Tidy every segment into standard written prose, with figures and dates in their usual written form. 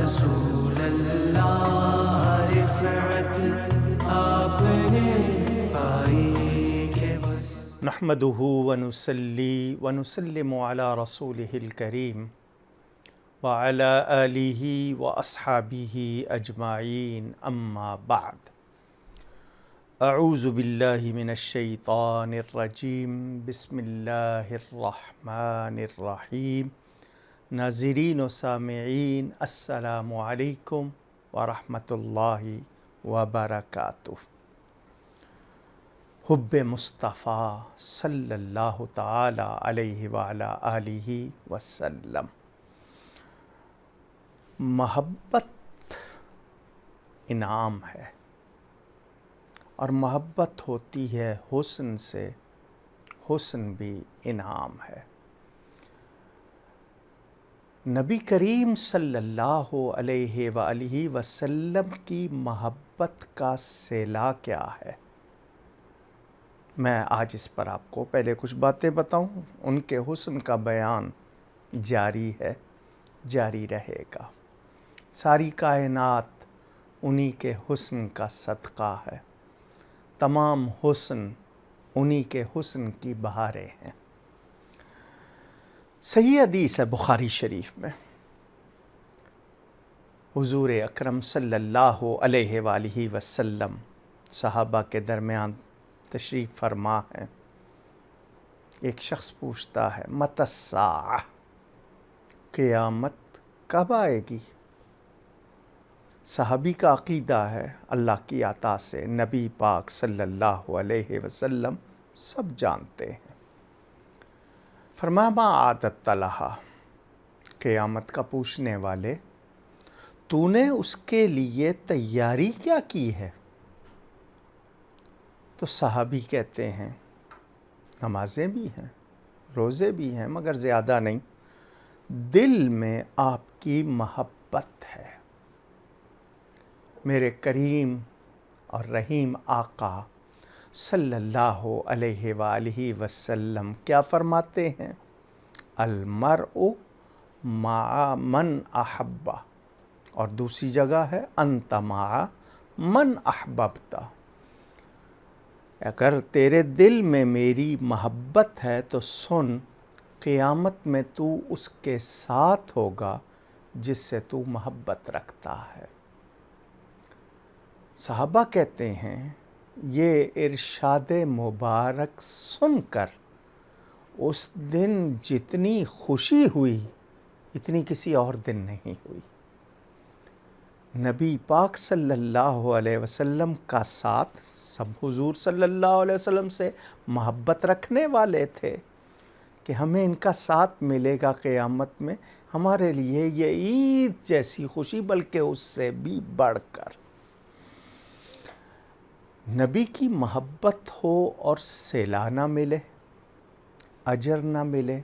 رسول اللہ رفعت آپ نے پائی کہ بس۔ نحمدہ ونصلی ونسلم علی رسولہ الکریم وعلی آلہ واصحابہ اجمعین، اما بعد۔ اعوذ باللہ من الشیطان الرجیم، بسم اللہ الرحمن الرحیم۔ ناظرین و سامعین، السلام علیکم ورحمۃ اللہ وبرکاتہ۔ حب مصطفیٰ صلی اللہ تعالی علیہ وعلی آلہ وسلم۔ محبت انعام ہے، اور محبت ہوتی ہے حسن سے، حسن بھی انعام ہے۔ نبی کریم صلی اللہ علیہ وآلہ وسلم کی محبت کا صلہ کیا ہے؟ میں آج اس پر آپ کو پہلے کچھ باتیں بتاؤں۔ ان کے حسن کا بیان جاری ہے، جاری رہے گا۔ ساری کائنات انہی کے حسن کا صدقہ ہے، تمام حسن انہی کے حسن کی بہاریں ہیں۔ صحیح حدیث ہے بخاری شریف میں، حضور اکرم صلی اللہ علیہ وآلہ وسلم صحابہ کے درمیان تشریف فرما ہے۔ ایک شخص پوچھتا ہے، متی الساعہ، قیامت کب آئے گی؟ صحابی کا عقیدہ ہے اللہ کی عطا سے نبی پاک صلی اللہ علیہ وسلم سب جانتے ہیں۔ فرمایا، ما اعددت لہا، قیامت کا پوچھنے والے، تو نے اس کے لیے تیاری کیا کی ہے؟ تو صحابی کہتے ہیں، نمازیں بھی ہیں، روزے بھی ہیں، مگر زیادہ نہیں، دل میں آپ کی محبت ہے۔ میرے کریم اور رحیم آقا صلی اللہ علیہ وآلہ وسلم کیا فرماتے ہیں؟ المرء مع من احب، اور دوسری جگہ ہے انت مع من احببت۔ اگر تیرے دل میں میری محبت ہے تو سن، قیامت میں تو اس کے ساتھ ہوگا جس سے تو محبت رکھتا ہے۔ صحابہ کہتے ہیں، یہ ارشاد مبارک سن کر اس دن جتنی خوشی ہوئی اتنی کسی اور دن نہیں ہوئی۔ نبی پاک صلی اللہ علیہ وسلم کا ساتھ، سب حضور صلی اللہ علیہ وسلم سے محبت رکھنے والے تھے کہ ہمیں ان کا ساتھ ملے گا قیامت میں، ہمارے لیے یہ عید جیسی خوشی، بلکہ اس سے بھی بڑھ کر۔ نبی کی محبت ہو اور صلہ نہ ملے، اجر نہ ملے،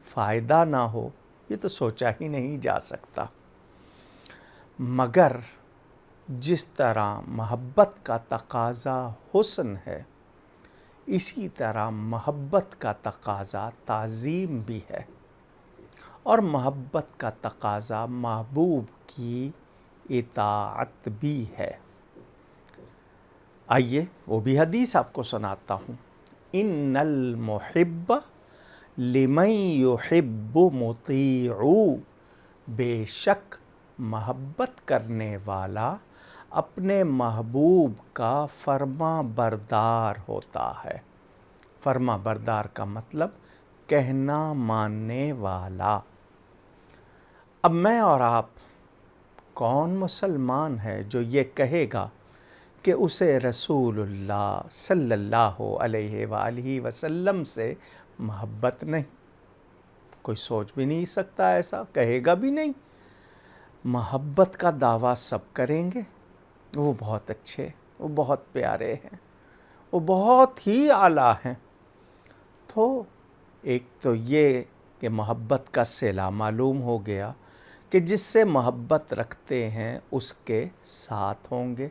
فائدہ نہ ہو، یہ تو سوچا ہی نہیں جا سکتا۔ مگر جس طرح محبت کا تقاضا حسن ہے، اسی طرح محبت کا تقاضا تعظیم بھی ہے، اور محبت کا تقاضا محبوب کی اطاعت بھی ہے۔ آئیے وہ بھی حدیث آپ کو سناتا ہوں۔ ان المحب لمن یحب مطیع، بے شک محبت کرنے والا اپنے محبوب کا فرما بردار ہوتا ہے۔ فرما بردار کا مطلب کہنا ماننے والا۔ اب میں اور آپ، کون مسلمان ہے جو یہ کہے گا کہ اسے رسول اللہ صلی اللہ علیہ وآلہ وسلم سے محبت نہیں؟ کوئی سوچ بھی نہیں سکتا، ایسا کہے گا بھی نہیں۔ محبت کا دعویٰ سب کریں گے، وہ بہت اچھے، وہ بہت پیارے ہیں، وہ بہت ہی اعلیٰ ہیں۔ تو ایک تو یہ کہ محبت کا صلہ معلوم ہو گیا کہ جس سے محبت رکھتے ہیں اس کے ساتھ ہوں گے۔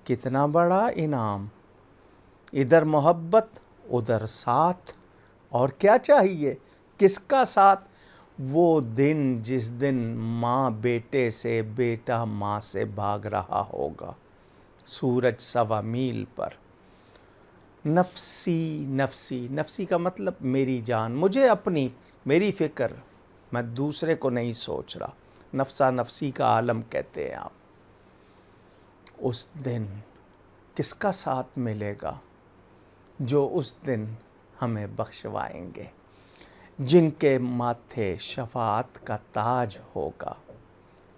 کتنا بڑا انعام، ادھر محبت ادھر ساتھ، اور کیا چاہیے؟ کس کا ساتھ؟ وہ دن جس دن ماں بیٹے سے، بیٹا ماں سے بھاگ رہا ہوگا سورج 1.25 میل پر. نفسی نفسی، نفسی کا مطلب میری جان، مجھے اپنی، میری فکر، میں دوسرے کو نہیں سوچ رہا. نفسا نفسی کا عالم کہتے ہیں آپ. اس دن کس کا ساتھ ملے گا؟ جو اس دن ہمیں بخشوائیں گے، جن کے ماتھے شفاعت کا تاج ہوگا،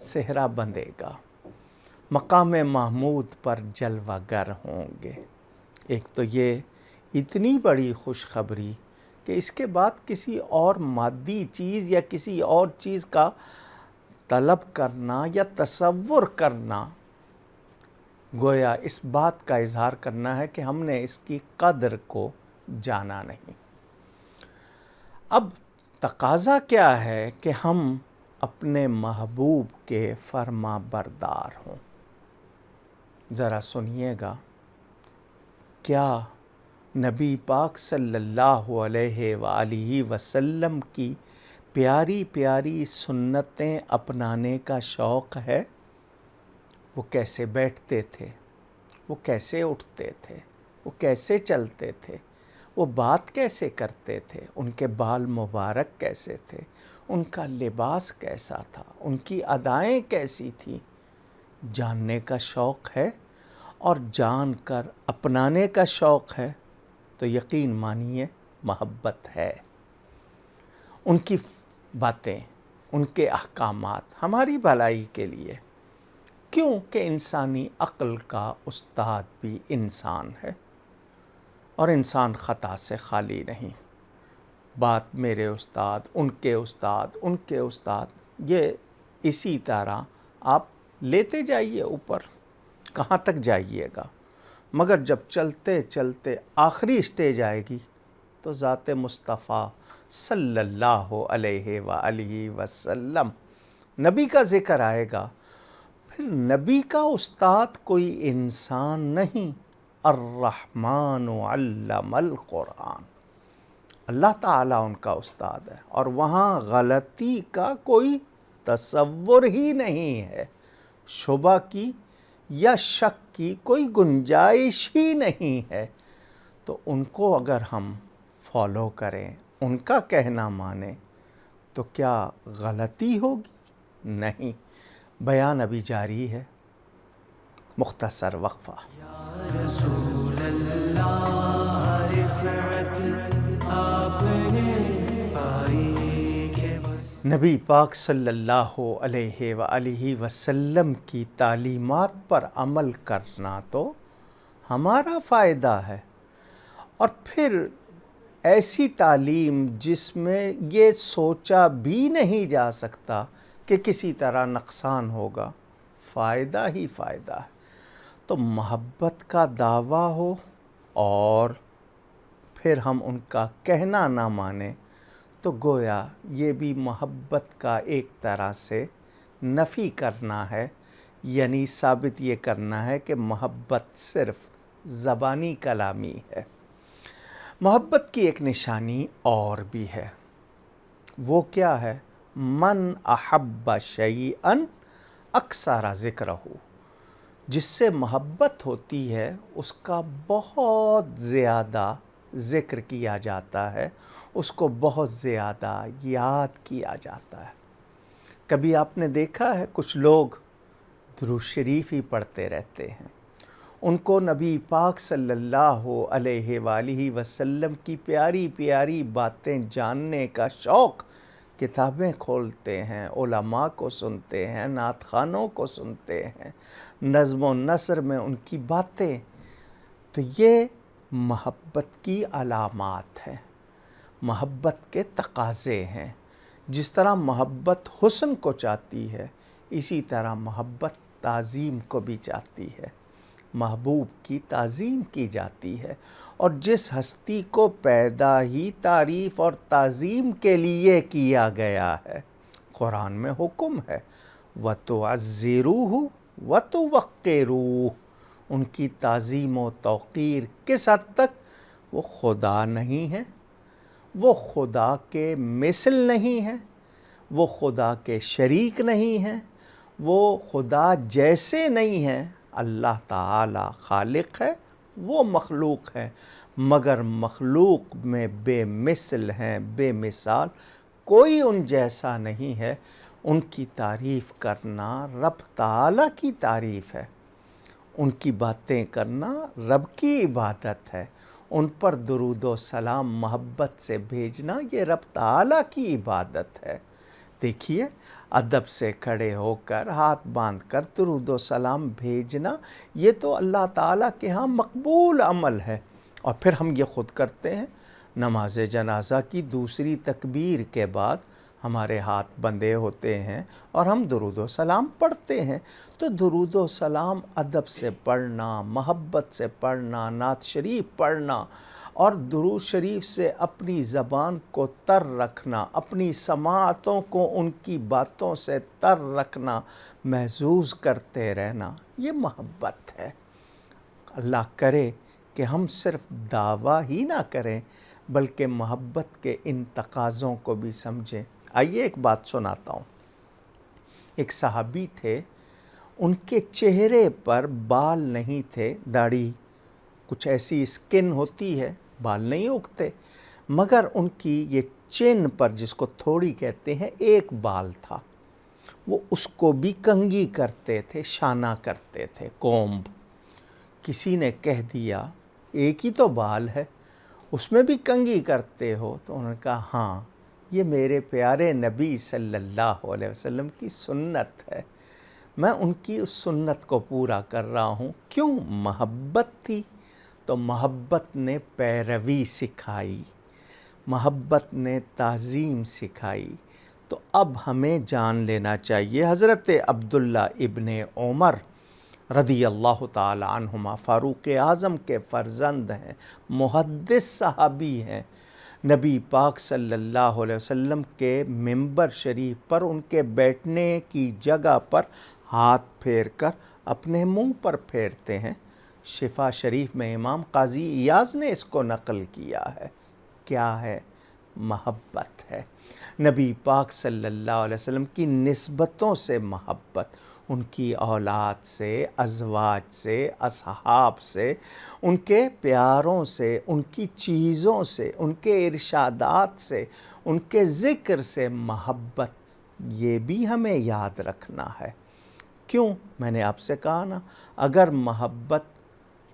صحرا بندھے گا، مقام محمود پر جلوہ گر ہوں گے. ایک تو یہ اتنی بڑی خوشخبری کہ اس کے بعد کسی اور مادی چیز یا کسی اور چیز کا طلب کرنا یا تصور کرنا گویا اس بات کا اظہار کرنا ہے کہ ہم نے اس کی قدر کو جانا نہیں. اب تقاضا کیا ہے کہ ہم اپنے محبوب کے فرما بردار ہوں. ذرا سنیے گا، کیا نبی پاک صلی اللہ علیہ وآلہ وسلم کی پیاری پیاری سنتیں اپنانے کا شوق ہے؟ وہ کیسے بیٹھتے تھے، وہ کیسے اٹھتے تھے، وہ کیسے چلتے تھے، وہ بات کیسے کرتے تھے، ان کے بال مبارک کیسے تھے، ان کا لباس کیسا تھا، ان کی ادائیں کیسی تھیں. جاننے کا شوق ہے اور جان کر اپنانے کا شوق ہے تو یقین مانیے محبت ہے. ان کی باتیں، ان کے احکامات ہماری بھلائی کے لیے. کیوں کہ انسانی عقل کا استاد بھی انسان ہے اور انسان خطا سے خالی نہیں. بات میرے استاد، ان کے استاد، ان کے استاد، یہ اسی طرح آپ لیتے جائیے اوپر، کہاں تک جائیے گا. مگر جب چلتے چلتے آخری اسٹیج آئے گی تو ذات مصطفیٰ صلی اللہ علیہ وآلہ وسلم، نبی کا ذکر آئے گا. پھر نبی کا استاد کوئی انسان نہیں، الرحمن علم القرآن، اللہ تعالیٰ ان کا استاد ہے. اور وہاں غلطی کا کوئی تصور ہی نہیں ہے، شبہ کی یا شک کی کوئی گنجائش ہی نہیں ہے. تو ان کو اگر ہم فالو کریں، ان کا کہنا مانیں تو کیا غلطی ہوگی؟ نہیں. بیان ابھی جاری ہے، مختصر وقفہ. رسول اللہ رفعت آپ نے پائی کہ بس. نبی پاک صلی اللہ علیہ وآلہ وسلم کی تعلیمات پر عمل کرنا تو ہمارا فائدہ ہے. اور پھر ایسی تعلیم جس میں یہ سوچا بھی نہیں جا سکتا کہ کسی طرح نقصان ہوگا، فائدہ ہی فائدہ ہے. تو محبت کا دعویٰ ہو اور پھر ہم ان کا کہنا نہ مانیں تو گویا یہ بھی محبت کا ایک طرح سے نفی کرنا ہے. یعنی ثابت یہ کرنا ہے کہ محبت صرف زبانی کلامی ہے. محبت کی ایک نشانی اور بھی ہے. وہ کیا ہے؟ من احب شیئا اکثر ذکرہ. جس سے محبت ہوتی ہے اس کا بہت زیادہ ذکر کیا جاتا ہے، اس کو بہت زیادہ یاد کیا جاتا ہے. کبھی آپ نے دیکھا ہے کچھ لوگ درود شریف ہی پڑھتے رہتے ہیں، ان کو نبی پاک صلی اللہ علیہ وآلہ وسلم کی پیاری پیاری باتیں جاننے کا شوق، کتابیں کھولتے ہیں، علماء کو سنتے ہیں، نعت خوانوں کو سنتے ہیں، نظم و نثر میں ان کی باتیں. تو یہ محبت کی علامات ہیں، محبت کے تقاضے ہیں. جس طرح محبت حسن کو چاہتی ہے، اسی طرح محبت تعظیم کو بھی چاہتی ہے. محبوب کی تعظیم کی جاتی ہے، اور جس ہستی کو پیدا ہی تعریف اور تعظیم کے لیے کیا گیا ہے، قرآن میں حکم ہے وَتُعَزِّرُوهُ وَتُوَقِّرُوهُ. ان کی تعظیم و توقیر کس حد تک؟ وہ خدا نہیں ہے، وہ خدا کے مثل نہیں ہے، وہ خدا کے شریک نہیں ہیں، وہ خدا جیسے نہیں ہیں۔ اللہ تعالی خالق ہے، وہ مخلوق ہے، مگر مخلوق میں بے مثل ہیں، بے مثال، کوئی ان جیسا نہیں ہے۔ ان کی تعریف کرنا رب تعالی کی تعریف ہے، ان کی باتیں کرنا رب کی عبادت ہے، ان پر درود و سلام محبت سے بھیجنا یہ رب تعالی کی عبادت ہے۔ دیکھیے، ادب سے کھڑے ہو کر ہاتھ باندھ کر درود و سلام بھیجنا یہ تو اللہ تعالیٰ کے ہاں مقبول عمل ہے، اور پھر ہم یہ خود کرتے ہیں۔ نماز جنازہ کی دوسری تکبیر کے بعد ہمارے ہاتھ بندھے ہوتے ہیں اور ہم درود و سلام پڑھتے ہیں۔ تو درود و سلام ادب سے پڑھنا، محبت سے پڑھنا، نعت شریف پڑھنا اور درود شریف سے اپنی زبان کو تر رکھنا، اپنی سماعتوں کو ان کی باتوں سے تر رکھنا، محظوظ کرتے رہنا، یہ محبت ہے۔ اللہ کرے کہ ہم صرف دعویٰ ہی نہ کریں بلکہ محبت کے ان تقاضوں کو بھی سمجھیں۔ آئیے ایک بات سناتا ہوں۔ ایک صحابی تھے، ان کے چہرے پر بال نہیں تھے، داڑھی کچھ ایسی اسکن ہوتی ہے، بال نہیں اگتے، مگر ان کی یہ چین پر، جس کو تھوڑی کہتے ہیں، ایک بال تھا۔ وہ اس کو بھی کنگھی کرتے تھے، شانہ کرتے تھے، کومب۔ کسی نے کہہ دیا ایک ہی تو بال ہے، اس میں بھی کنگھی کرتے ہو؟ تو انہوں نے کہا ہاں، یہ میرے پیارے نبی صلی اللہ علیہ وسلم کی سنت ہے، میں ان کی اس سنت کو پورا کر رہا ہوں۔ کیوں؟ محبت تھی، تو محبت نے پیروی سکھائی، محبت نے تعظیم سکھائی۔ تو اب ہمیں جان لینا چاہیے، حضرت عبداللہ ابن عمر رضی اللہ تعالی عنہما فاروق اعظم کے فرزند ہیں، محدث صحابی ہیں۔ نبی پاک صلی اللہ علیہ وسلم کے ممبر شریف پر، ان کے بیٹھنے کی جگہ پر ہاتھ پھیر کر اپنے منہ پر پھیرتے ہیں۔ شفا شریف میں امام قاضی ایاز نے اس کو نقل کیا ہے۔ کیا ہے؟ محبت ہے۔ نبی پاک صلی اللہ علیہ وسلم کی نسبتوں سے محبت، ان کی اولاد سے، ازواج سے، اصحاب سے، ان کے پیاروں سے، ان کی چیزوں سے، ان کے ارشادات سے، ان کے ذکر سے محبت، یہ بھی ہمیں یاد رکھنا ہے۔ کیوں؟ میں نے آپ سے کہا نا، اگر محبت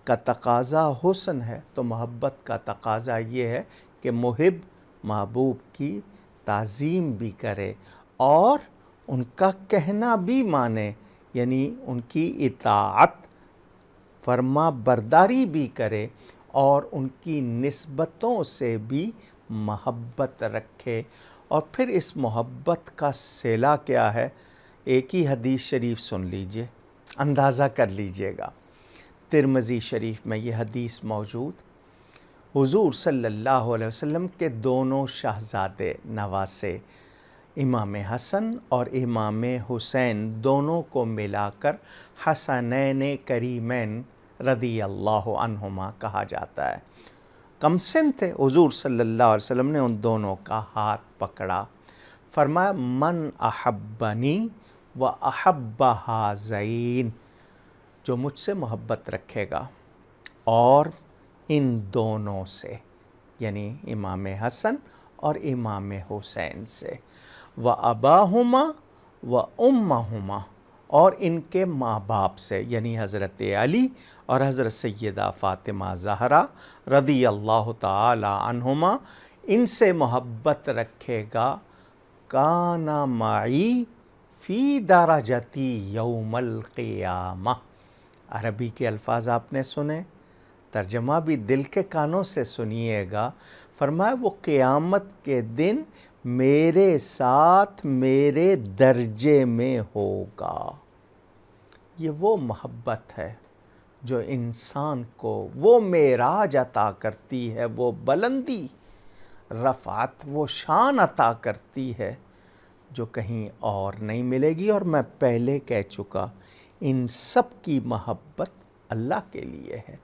کا تقاضا حسن ہے تو محبت کا تقاضا یہ ہے کہ محب محبوب کی تعظیم بھی کرے اور ان کا کہنا بھی مانے، یعنی ان کی اطاعت، فرما برداری بھی کرے اور ان کی نسبتوں سے بھی محبت رکھے۔ اور پھر اس محبت کا صلہ کیا ہے؟ ایک ہی حدیث شریف سن لیجئے، اندازہ کر لیجئے گا۔ ترمذی شریف میں یہ حدیث موجود، حضور صلی اللہ علیہ وسلم کے دونوں شہزادے نواسے، امام حسن اور امام حسین، دونوں کو ملا کر حسنین کریمین رضی اللہ عنہما کہا جاتا ہے۔ کم سن تھے، حضور صلی اللہ علیہ وسلم نے ان دونوں کا ہاتھ پکڑا، فرمایا من احبنی و احب ہذین، جو مجھ سے محبت رکھے گا اور ان دونوں سے، یعنی امام حسن اور امام حسین سے، و اباہما و امہما، اور ان کے ماں باپ سے، یعنی حضرت علی اور حضرت سیدہ فاطمہ زہرا رضی اللہ تعالی عنہما، ان سے محبت رکھے گا، کان معی فی درجتی یوم القیامہ۔ عربی کے الفاظ آپ نے سنے، ترجمہ بھی دل کے کانوں سے سنیے گا۔ فرمایا وہ قیامت کے دن میرے ساتھ میرے درجے میں ہوگا۔ یہ وہ محبت ہے جو انسان کو وہ معراج عطا کرتی ہے، وہ بلندی، رفعت، وہ شان عطا کرتی ہے جو کہیں اور نہیں ملے گی۔ اور میں پہلے کہہ چکا، ان سب کی محبت اللہ کے لیے ہے۔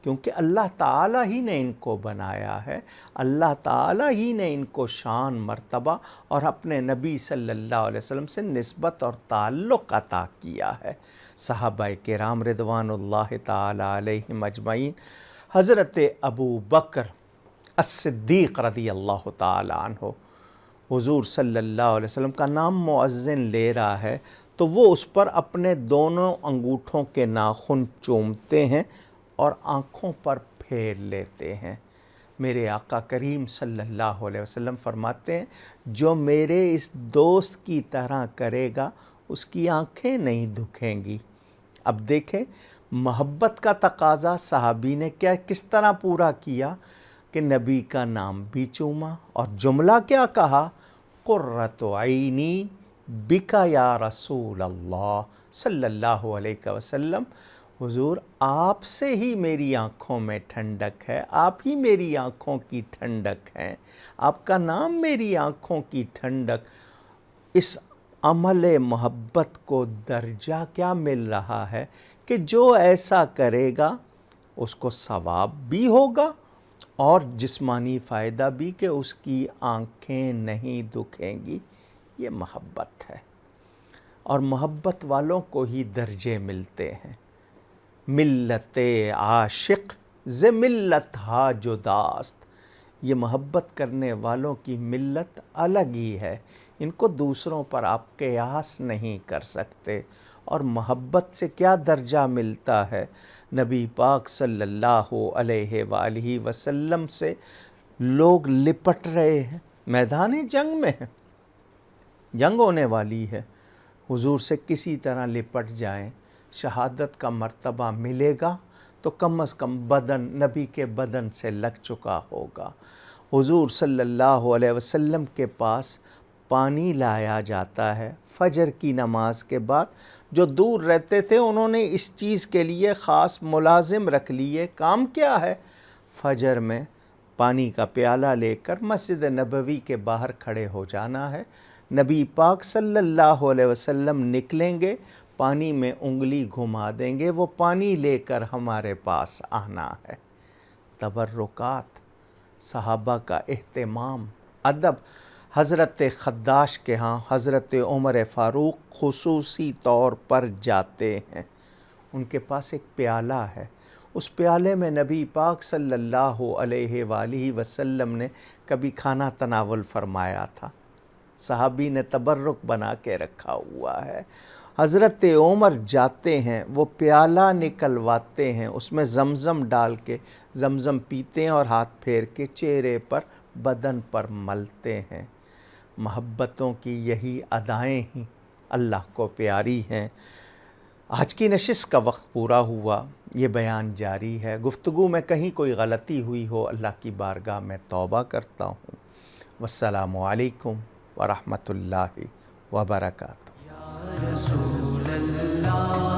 کیونکہ اللہ تعالیٰ ہی نے ان کو بنایا ہے، اللہ تعالیٰ ہی نے ان کو شان، مرتبہ اور اپنے نبی صلی اللہ علیہ وسلم سے نسبت اور تعلق عطا کیا ہے۔ صحابہ کرام رضوان اللہ تعالیٰ علیہم اجمعین، حضرت ابو بکر الصدیق رضی اللہ تعالیٰ عنہ، حضور صلی اللہ علیہ وسلم کا نام مؤذن لے رہا ہے تو وہ اس پر اپنے دونوں انگوٹھوں کے ناخن چومتے ہیں اور آنکھوں پر پھیر لیتے ہیں۔ میرے آقا کریم صلی اللہ علیہ وسلم فرماتے ہیں، جو میرے اس دوست کی طرح کرے گا اس کی آنکھیں نہیں دکھیں گی۔ اب دیکھیں محبت کا تقاضا صحابی نے کس طرح پورا کیا کہ نبی کا نام بھی چوما، اور جملہ کیا کہا؟ قرۃ عینی بکا یا رسول اللہ صلی اللہ علیہ وسلم، حضور آپ سے ہی میری آنکھوں میں ٹھنڈک ہے، آپ ہی میری آنکھوں کی ٹھنڈک ہیں، آپ کا نام میری آنکھوں کی ٹھنڈک۔ اس عمل محبت کو درجہ کیا مل رہا ہے کہ جو ایسا کرے گا اس کو ثواب بھی ہوگا اور جسمانی فائدہ بھی، کہ اس کی آنکھیں نہیں دکھیں گی۔ یہ محبت ہے، اور محبت والوں کو ہی درجے ملتے ہیں۔ ملت عاشق ز ملت ہا جداست، یہ محبت کرنے والوں کی ملت الگ ہی ہے، ان کو دوسروں پر آپ قیاس نہیں کر سکتے۔ اور محبت سے کیا درجہ ملتا ہے؟ نبی پاک صلی اللہ علیہ وآلہ وسلم سے لوگ لپٹ رہے ہیں، میدان جنگ میں ہیں، جنگ ہونے والی ہے، حضور سے کسی طرح لپٹ جائیں، شہادت کا مرتبہ ملے گا تو کم از کم بدن نبی کے بدن سے لگ چکا ہوگا۔ حضور صلی اللہ علیہ وسلم کے پاس پانی لایا جاتا ہے فجر کی نماز کے بعد۔ جو دور رہتے تھے انہوں نے اس چیز کے لیے خاص ملازم رکھ لیے۔ کام کیا ہے؟ فجر میں پانی کا پیالہ لے کر مسجد نبوی کے باہر کھڑے ہو جانا ہے، نبی پاک صلی اللہ علیہ وسلم نکلیں گے، پانی میں انگلی گھما دیں گے، وہ پانی لے کر ہمارے پاس آنا ہے۔ تبرکات، صحابہ کا اہتمام، ادب۔ حضرت خداش کے ہاں حضرت عمر فاروق خصوصی طور پر جاتے ہیں، ان کے پاس ایک پیالہ ہے، اس پیالے میں نبی پاک صلی اللہ علیہ وآلہ وسلم نے کبھی کھانا تناول فرمایا تھا، صحابی نے تبرک بنا کے رکھا ہوا ہے۔ حضرت عمر جاتے ہیں، وہ پیالہ نکلواتے ہیں، اس میں زمزم ڈال کے زمزم پیتے ہیں اور ہاتھ پھیر کے چہرے پر بدن پر ملتے ہیں۔ محبتوں کی یہی ادائیں ہی اللہ کو پیاری ہیں۔ آج کی نشست کا وقت پورا ہوا، یہ بیان جاری ہے، گفتگو میں کہیں کوئی غلطی ہوئی ہو اللہ کی بارگاہ میں توبہ کرتا ہوں۔ والسلام علیکم ورحمۃ اللہ وبرکاتہ۔ رسول اللہ